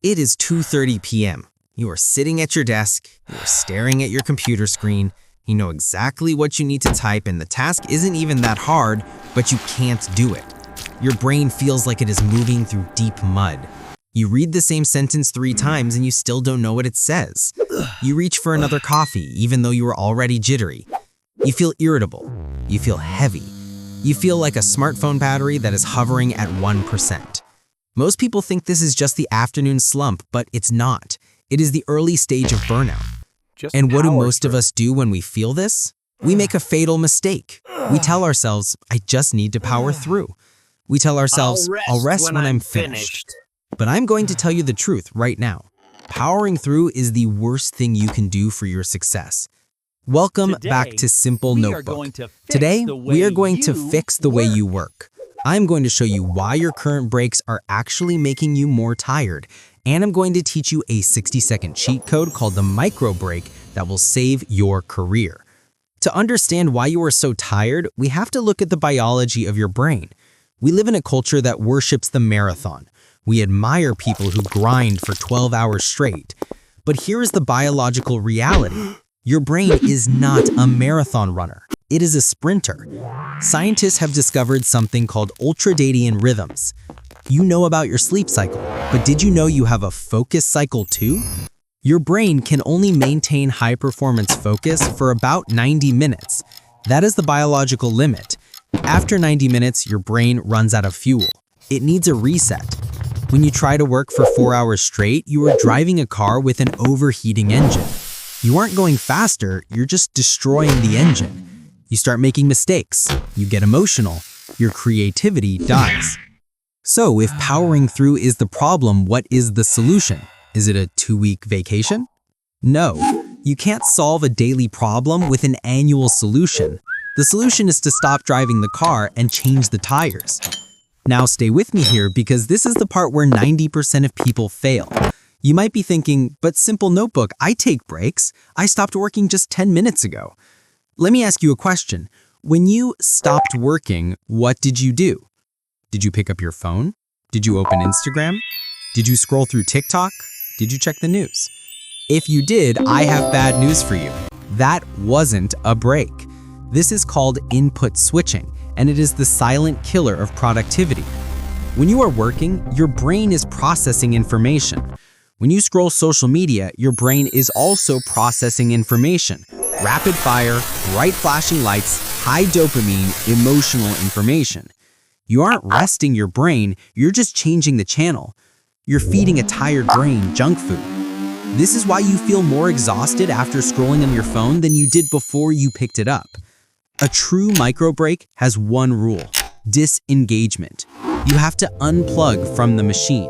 It is 2:30 p.m. You are sitting at your desk, you are staring at your computer screen, you know exactly what you need to type and the task isn't even that hard, but you can't do it. Your brain feels like it is moving through deep mud. You read the same sentence 3 times and you still don't know what it says. You reach for another coffee even though you are already jittery. You feel irritable. You feel heavy. You feel like a smartphone battery that is hovering at 1%. Most people think this is just the afternoon slump, but it's not. It is the early stage of burnout. And what do most of us do when we feel this? We make a fatal mistake. We tell ourselves, I just need to power through. We tell ourselves, I'll rest when I'm finished. But I'm going to tell you the truth right now. Powering through is the worst thing you can do for your success. Welcome back to Simple Notebook. Today, we are going to fix the way you work. I'm going to show you why your current breaks are actually making you more tired, and I'm going to teach you a 60-second cheat code called the micro break that will save your career. To understand why you are so tired, we have to look at the biology of your brain. We live in a culture that worships the marathon. We admire people who grind for 12 hours straight. But here is the biological reality. Your brain is not a marathon runner. It is a sprinter. Scientists have discovered something called Ultradian Rhythms. You know about your sleep cycle, but did you know you have a focus cycle too? Your brain can only maintain high-performance focus for about 90 minutes. That is the biological limit. After 90 minutes, your brain runs out of fuel. It needs a reset. When you try to work for 4 hours straight, you are driving a car with an overheating engine. You aren't going faster, you're just destroying the engine. You start making mistakes, you get emotional, your creativity dies. So if powering through is the problem, what is the solution? Is it a 2-week vacation? No, you can't solve a daily problem with an annual solution. The solution is to stop driving the car and change the tires. Now stay with me here because this is the part where 90% of people fail. You might be thinking, but Simple Notebook, I take breaks. I stopped working just 10 minutes ago. Let me ask you a question. When you stopped working, what did you do? Did you pick up your phone? Did you open Instagram? Did you scroll through TikTok? Did you check the news? If you did, I have bad news for you. That wasn't a break. This is called input switching, and it is the silent killer of productivity. When you are working, your brain is processing information. When you scroll social media, your brain is also processing information. Rapid fire, bright flashing lights, high dopamine, emotional information. You aren't resting your brain, you're just changing the channel. You're feeding a tired brain junk food. This is why you feel more exhausted after scrolling on your phone than you did before you picked it up. A true micro break has one rule: disengagement. You have to unplug from the machine.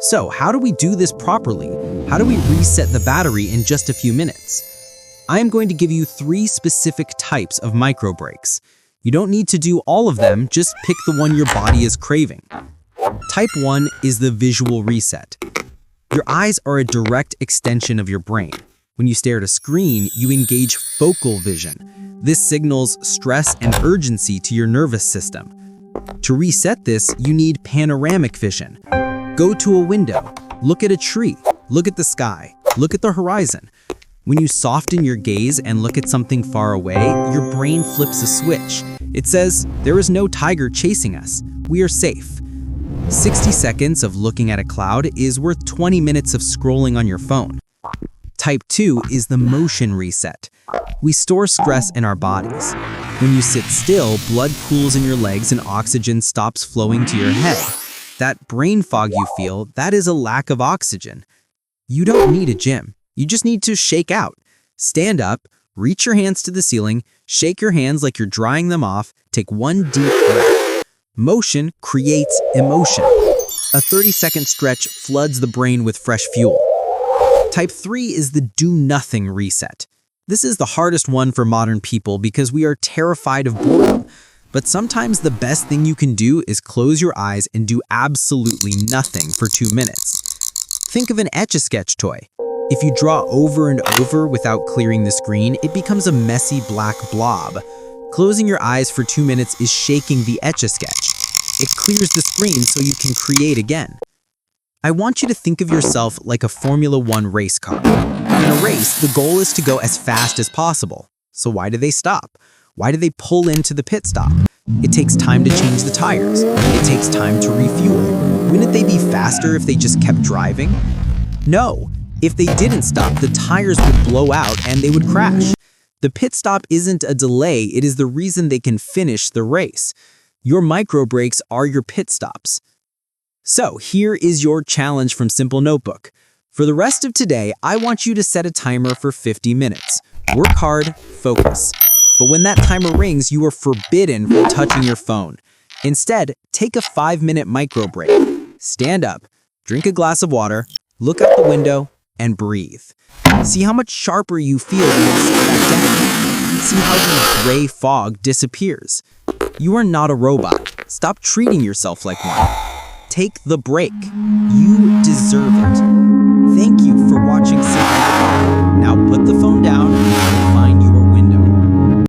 So how do we do this properly? How do we reset the battery in just a few minutes? I am going to give you 3 specific types of micro breaks. You don't need to do all of them, just pick the one your body is craving. Type 1 is the visual reset. Your eyes are a direct extension of your brain. When you stare at a screen, you engage focal vision. This signals stress and urgency to your nervous system. To reset this, you need panoramic vision. Go to a window, look at a tree, look at the sky, look at the horizon. When you soften your gaze and look at something far away, your brain flips a switch. It says, there is no tiger chasing us. We are safe. 60 seconds of looking at a cloud is worth 20 minutes of scrolling on your phone. Type 2 is the motion reset. We store stress in our bodies. When you sit still, blood pools in your legs and oxygen stops flowing to your head. That brain fog you feel, that is a lack of oxygen. You don't need a gym. You just need to shake out. Stand up, reach your hands to the ceiling, shake your hands like you're drying them off, take one deep breath. Motion creates emotion. A 30-second stretch floods the brain with fresh fuel. Type 3 is the do-nothing reset. This is the hardest one for modern people because we are terrified of boredom. But sometimes the best thing you can do is close your eyes and do absolutely nothing for 2 minutes. Think of an Etch-a-Sketch toy. If you draw over and over without clearing the screen, it becomes a messy black blob. Closing your eyes for 2 minutes is shaking the Etch-a-Sketch. It clears the screen so you can create again. I want you to think of yourself like a Formula One race car. In a race, the goal is to go as fast as possible. So why do they stop? Why do they pull into the pit stop? It takes time to change the tires. It takes time to refuel. Wouldn't they be faster if they just kept driving? No. If they didn't stop, the tires would blow out and they would crash. The pit stop isn't a delay, it is the reason they can finish the race. Your micro breaks are your pit stops. So here is your challenge from Simple Notebook. For the rest of today, I want you to set a timer for 50 minutes. Work hard, focus. But when that timer rings, you are forbidden from touching your phone. Instead, take a 5-minute micro break. Stand up, drink a glass of water, look out the window, and breathe. See how much sharper you feel when you sit back down. See how the gray fog disappears. You are not a robot. Stop treating yourself like one. Take the break. You deserve it.